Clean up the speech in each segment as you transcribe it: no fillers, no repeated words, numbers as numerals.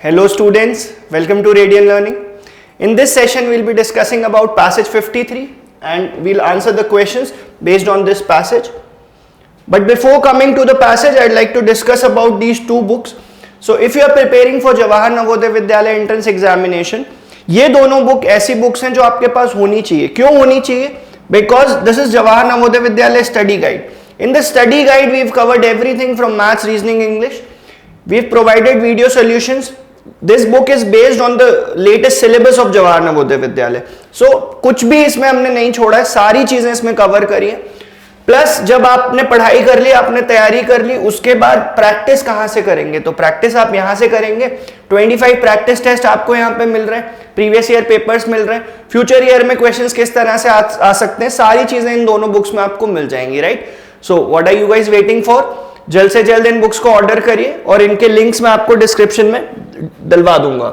Hello students, welcome to Radiant Learning. In this session we'll be discussing about passage 53 and we'll answer the questions based on this passage. But before coming to the passage, I'd like to discuss about these two books. So if you are preparing for Jawahar Navodaya Vidyalaya entrance examination, ये दोनों book ऐसी books हैं जो आपके पास होनी चाहिए. क्यों होनी चाहिए? Because this is Jawahar Navodaya Vidyalaya study guide. In the study guide we've covered everything from maths, reasoning, English. We've provided video solutions. This book is based on the latest syllabus of Jawahar Navodaya Vidyalaya. So कुछ भी इसमें हमने नहीं छोड़ा है, सारी चीजें इसमें कवर करी है. प्लस जब आपने पढ़ाई कर ली, आपने तैयारी कर ली, उसके बाद प्रैक्टिस कहाँ से करेंगे? तो प्रैक्टिस आप यहाँ से करेंगे. 25 प्रैक्टिस टेस्ट आपको यहाँ पे मिल रहे हैं, प्रीवियस ईयर पेपर्स मिल रहे हैं, फ्यूचर ईयर में क्वेश्चंस किस तरह से आ सकते हैं, सारी चीजें इन दोनों बुक्स में आपको मिल जाएंगी. Right. So what are you guys waiting for? जल्द से जल्द इन बुक्स को ऑर्डर करिए और इनके लिंक्स मैं आपको डिस्क्रिप्शन में डलवा दूंगा.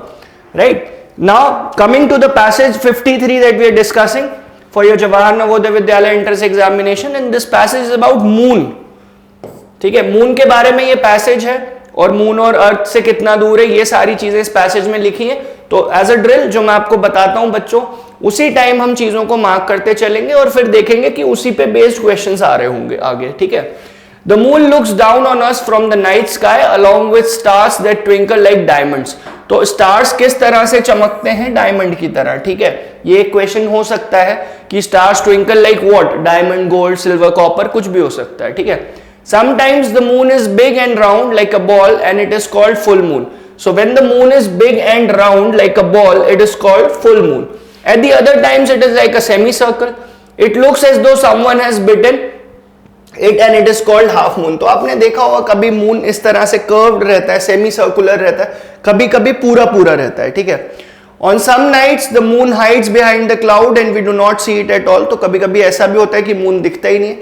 Right. Now coming to the passage 53 that we are discussing for your Jawahar Navodaya Vidyalaya entrance examination, and this passage is about moon. ठीक है, मून के बारे में ये पैसेज है और मून और अर्थ से कितना दूर है, ये सारी चीजें इस पैसेज में लिखी हैं. तो एज अ ड्रिल जो मैं आपको बताता हूं बच्चों, उसी टाइम हम चीजों को मार्क करते चलेंगे और फिर देखेंगे कि उसी पे बेस्ड क्वेश्चंस आ रहे होंगे आगे. ठीक है. The moon looks down on us from the night sky along with stars that twinkle like diamonds. तो स्टार्स किस तरह से चमकते हैं? डायमंड की तरह. ठीक है, ये एक क्वेश्चन हो सकता है कि stars twinkle like what? Diamond, gold, silver, copper, कुछ भी हो सकता है. ठीक है. Sometimes the moon is big and round like a ball and it is called full moon. So when the moon is big and round like a ball, it is called full moon. At the other times it is like a semicircle. It looks as though someone has bitten it and it is called half moon. तो आपने देखा होगा कभी moon इस तरह से curved रहता है, सेमी सर्कुलर रहता है, कभी कभी पूरा पूरा रहता है. ठीक है. On some nights the moon hides behind the cloud and we do not see it at all. तो कभी कभी ऐसा भी होता है कि मून दिखता ही नहीं है.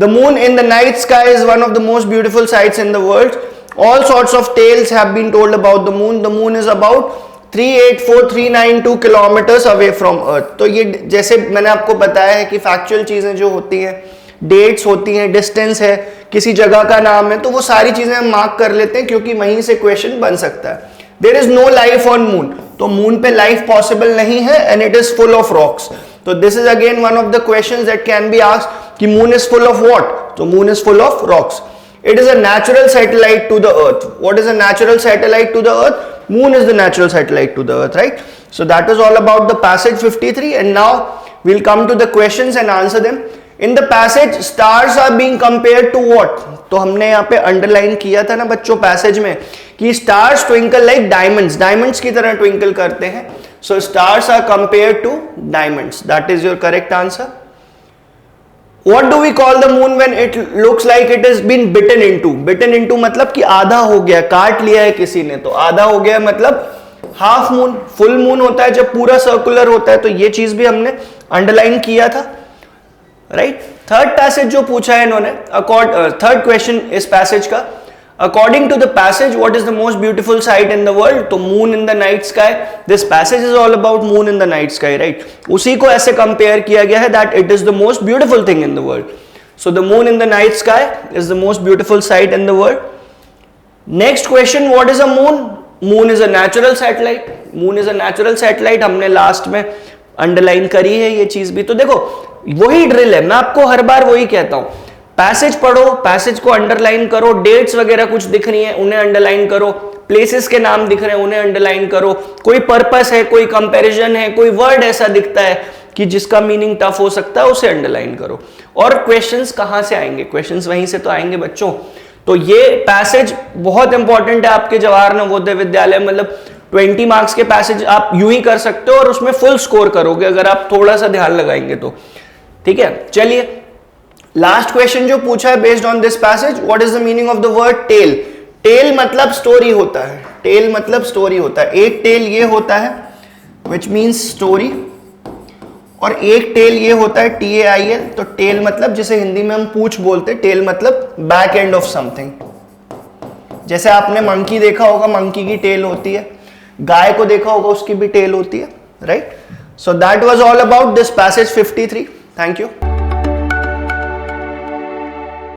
The moon in the night sky is one of the most beautiful sights in the world. All sorts of tales have been told about the moon. The moon is about 384,392 kilometers away from earth. तो ये जैसे मैंने आपको बताया है कि factual चीजें जो होती हैं, डेट्स होती हैं, डिस्टेंस है, किसी जगह का नाम है, तो वो सारी चीजें हम मार्क कर लेते हैं क्योंकि वहीं से क्वेश्चन बन सकता है. There is no life on moon. तो मून पे लाइफ पॉसिबल नहीं है and it is full of rocks. तो this is again one of the questions that can be asked कि moon is full of what? तो moon is full of rocks. It is a natural satellite to the earth. What is a natural satellite to the earth? Moon is the natural satellite to the earth. Right. So that is all about the passage 53 and now we'll come to the questions and answer them. In the passage stars are being compared to what? तो हमने यहाँ पे underline किया था ना बच्चों passage में कि stars twinkle like diamonds. Diamonds की तरह twinkle करते हैं. So stars are compared to diamonds. That is your correct answer. What do we call the moon when it looks like it has been bitten into? Bitten into मतलब कि आधा हो गया, काट लिया है किसी ने. तो आधा हो गया मतलब हाफ मून. फुल मून होता है जब पूरा सर्कुलर होता है. तो ये चीज भी हमने अंडरलाइन किया था. राइट. थर्ड पैसेज जो पूछा है इन्होंने, थर्ड क्वेश्चन इस पैसेज का, according to the passage what is the most beautiful sight in the world? तो moon in the night sky. This passage is all about moon in the night sky. Right. उसी को ऐसे compare किया गया है that it is the most beautiful thing in the world. So the moon in the night sky is the most beautiful sight in the world. Next question, what is a moon? Moon is a natural satellite. Moon is a natural satellite. हमने last में underline करी है ये चीज भी. तो देखो वही ड्रिल है, मैं आपको हर बार वही कहता हूं, पैसेज पढ़ो, पैसेज को अंडरलाइन करो, डेट्स वगैरह कुछ दिख रही हैं उन्हें अंडरलाइन करो, प्लेसेस के नाम दिख रहे हैं उन्हें अंडरलाइन करो, कोई पर्पस है, कोई कंपैरिजन है, कोई वर्ड ऐसा दिखता है कि जिसका मीनिंग टफ हो सकता है उसे अंडरलाइन करो. और क्वेश्चंस कहां से आएंगे? क्वेश्चंस वहीं से तो आएंगे बच्चों. तो ये पैसेज बहुत इंपॉर्टेंट है आपके जवाहर नवोदय विद्यालय. मतलब 20 मार्क्स के पैसेज आप यूं ही कर सकते हो और उसमें फुल स्कोर करोगे अगर आप थोड़ा सा ध्यान लगाएंगे तो. ठीक है. चलिए लास्ट क्वेश्चन जो पूछा है based on this passage, what is the meaning of the word tale? Tale मतलब स्टोरी होता है. टेल मतलब स्टोरी होता है. एक टेल ये होता है विच मीन्स स्टोरी और एक टेल ये होता है TAIL. तो टेल मतलब जिसे हिंदी में हम पूंछ बोलते हैं, टेल मतलब बैक एंड ऑफ समथिंग. जैसे आपने मंकी देखा होगा, मंकी की टेल होती है. गाय को देखा होगा, उसकी भी टेल होती है. Right. So that was all about this passage 53. Thank you.